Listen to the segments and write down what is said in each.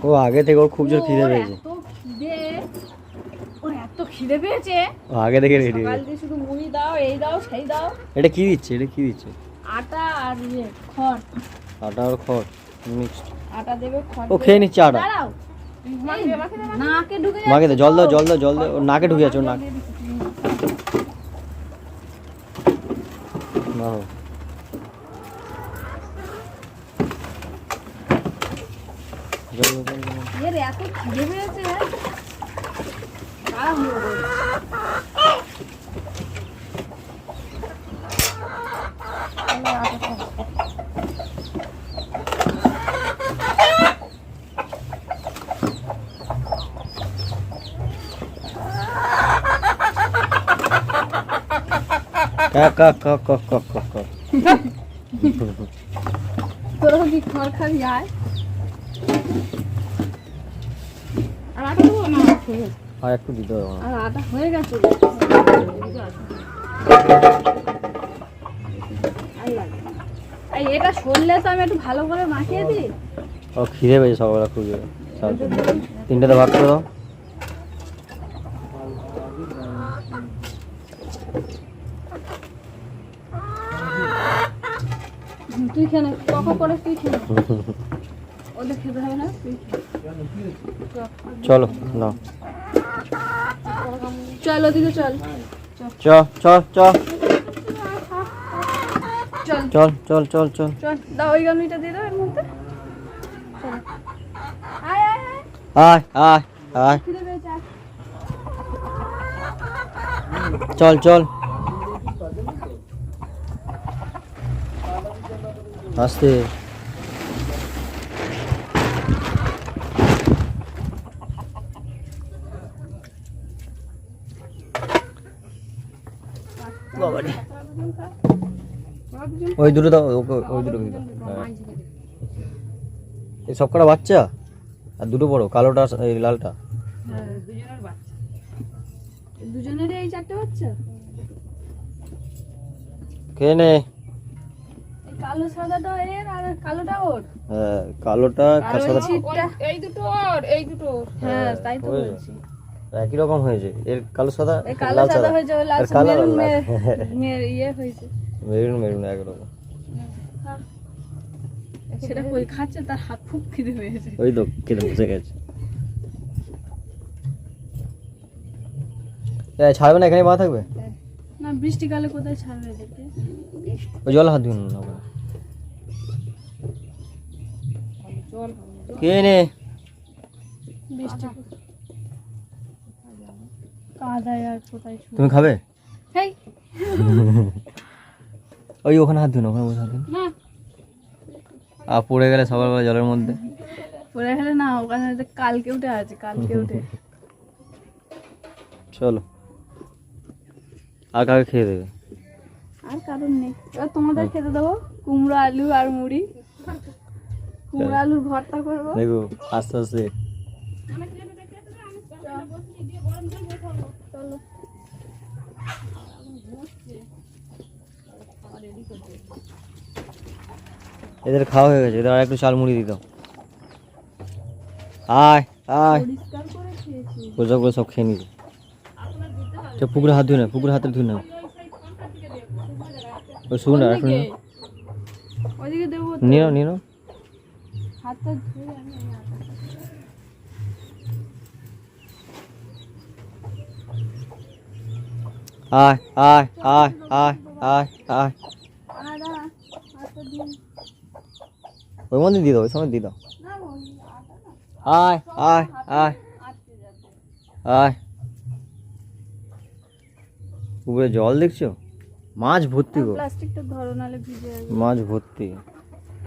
ও আগে থেকে ওর খুব জোর খিদে পেয়েছে। এত খিদে পেয়েছে ও আগে থেকে রেডি। সকাল দিয়ে শুধু মুড়ি দাও, এই দাও, সেই দাও। এটা কি দিচ্ছে? আটা আর খড়। আটা আর খড় মিক্সড। আটা দেবে, খড় ও খেয়ে নিচ্ছে আটা। দাঁড়াও, নাকে ঢুকে মাকে দে, জল দাও ওর নাকে ঢুকে যাচ্ছে, ওর নাক। না এর এত খিদে পেয়েছে। তোরা কি খড় খাবি? আয় আর আটা দেবো না, আর একটু দিতে হবে। আর আটা হয়ে গেছে। এই এটা সরলে তো আমি একটু ভালো করে মাখিয়ে দিই। ও খিদে পেয়েছে সকালবেলা খুব জোরে। 3টাতে ভাগ করে দাও। তুই খেয়ে কখন করে তুই খেয়ে ওদের খেতে হবে না। চলো না, চল ওদিকে চল, চ চ চ চল চল চল চল চল। দাও ওই গামলিটা দিয়ে দাও এর মধ্যে। আয় আয় আয় আয় আয়, খিদে পেয়েছে। চল চল। আস্তে। বাবারে, ওই দুটো দাও, ওকে ওই দুটো দাও। হ্যাঁ, এই সব কটা বাচ্চা আর দুটো বড়, কালোটা এই লালটা। হ্যাঁ, দুজনের বাচ্চা, দুজনেরই এই 4টে বাচ্চা। খেয়ে নে। কালো সাদাটা এর আর কালোটা ওর। হ্যাঁ, কালোটা সাদা এই দুটো ওর, এই দুটো। হ্যাঁ, তাই তো বলছি। একই রকম হয়েছে, এর কালো সাদা, এই কালো সাদা হয়েছে, ওই লাল মেরুন ইয়ে হয়েছে। মেরুন একরকম। সেটা কই খাচ্ছে, তার হাত খুব খিদে হয়েছে। ওই তো খেতে বসে গেছে। ছাড়বে না, এখানে মা থাকবে না। বৃষ্টিকালে কোথায় ছাড়বে দেখে? ওই জল হাত দিন না। কে নে বৃষ্টি কাদায় আর কোথায়? তুমি খাবে? হেই ওই ওখানে হাত দিন, ওখানে বসে হাত দিন। না, আর পড়ে গেলে সকালবেলা জলের মধ্যে পড়ে গেলে না, ওখানে কালকে উঠে আছে, কালকে উঠে। চলো, আর কাকে খেয়ে দেবে? আর কারণ নেই, এবার তোমাদের খেতে দেবো কুমড়ো আলু আর মুড়ি। কুমড়ো আলুর ভর্তা করবো। দেখো আস্তে আস্তে। এদের খাওয়া হয়ে গেছে, এদের আর একটু চাল মুড়ি দিত। আয় আয়, পরিষ্কার করে খেয়েছি। পরিষ্কার করে সব খেয়ে নিয়েছে। পুকুরে হাত ধুয়ে না, পুকুরে হাতে ধুয়ে না। ওই শুন না, এখন ওইদিকে দেবো, নিয়ে নাও, নিয়ে নাও। হাতটা ধুয়ে আমি আয় আয় আয় আয় আয় আয়, ওই মধ্যে দিয়ে দাও, ওই সময় দিয়ে দাও। আয় আয় আয় আয়। পুকুরে জল দেখছো? মাছ ভর্তি গো। প্লাস্টিকটা ধরো, নাহলে ভিজে যাবে। মাছ ভর্তি,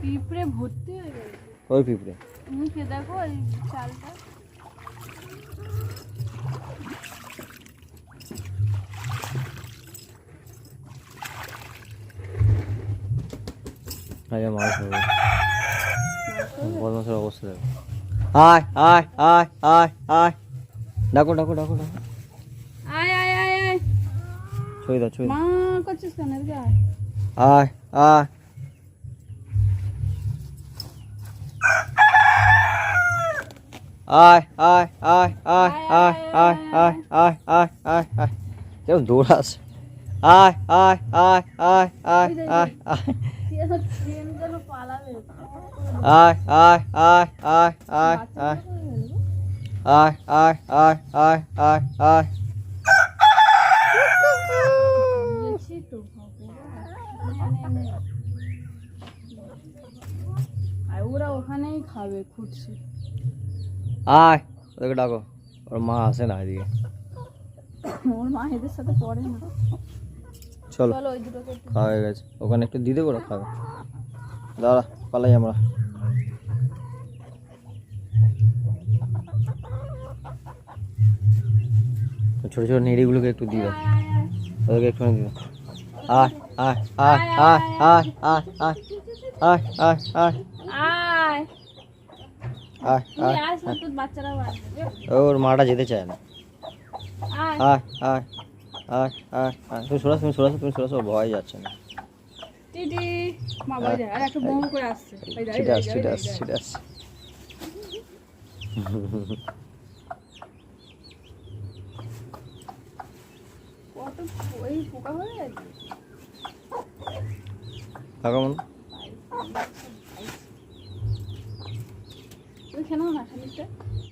পিঁপড়ে ভর্তি হয়ে গেছে। ওই পিঁপড়ে। মুখে দেখো এই চালটা। আরে মাছ হবে, বদমাসের অবস্থা দেখো। আয় আয় আয় আয় আয়, ডাকো ডাকো ডাকো ডাকো। আয় আয় আয় আয়, ছুঁই দাও ছুঁই দাও। মা করছিস কেন? এদিকে আয়। আয় আয়, আয় আয় আয় আয় আয় আয় আয় আয় আয় আয় আয় কেমন দৌড়াস আয় আয় আয় আয় আয় আয় আয় ট্রেন যেন পালাবে আয় আয় আয় আয় আয় আয় আয় আয় আয় আয় আয় আয় দিয়েছি তো আর ওরা ওখানেই খাবে খুঁটছি আয় ওদেরকে ডাকো ওর মা আসে না এদিকে ওর মা এদের সাথে পড়ে না চলো চলো ওই দুটোকে একটু খাওয়া হয়ে গেছে ওখানে একটু দিতে করে খাবে দাঁড়া পালাই আমরা ছোট ছোট নেড়িগুলোকে একটু দিয়ে দাও ওদেরকে একটুখানি দিয়ে দাও আয় আয় আয় আয় আয় আয় আয় আয় আয় আয় আয় আয় তুই আয় আস না তোর বাচ্চারাও আসবে ওর মাটা যেতে চায় না আয় আয় আয় আয় আয় আয় তুমি সরাসো ভয় যাচ্ছে না টিটি মা বাড়ি যায় আর একটা বউ করে আসছে এই যা, এই সেটা যা, আসছে এই যা, সেটা এই আসছে যা। সেটা আসছে কত ওই পোকা হয়ে গেছে কেমন তুমি খেলো না খানিকটা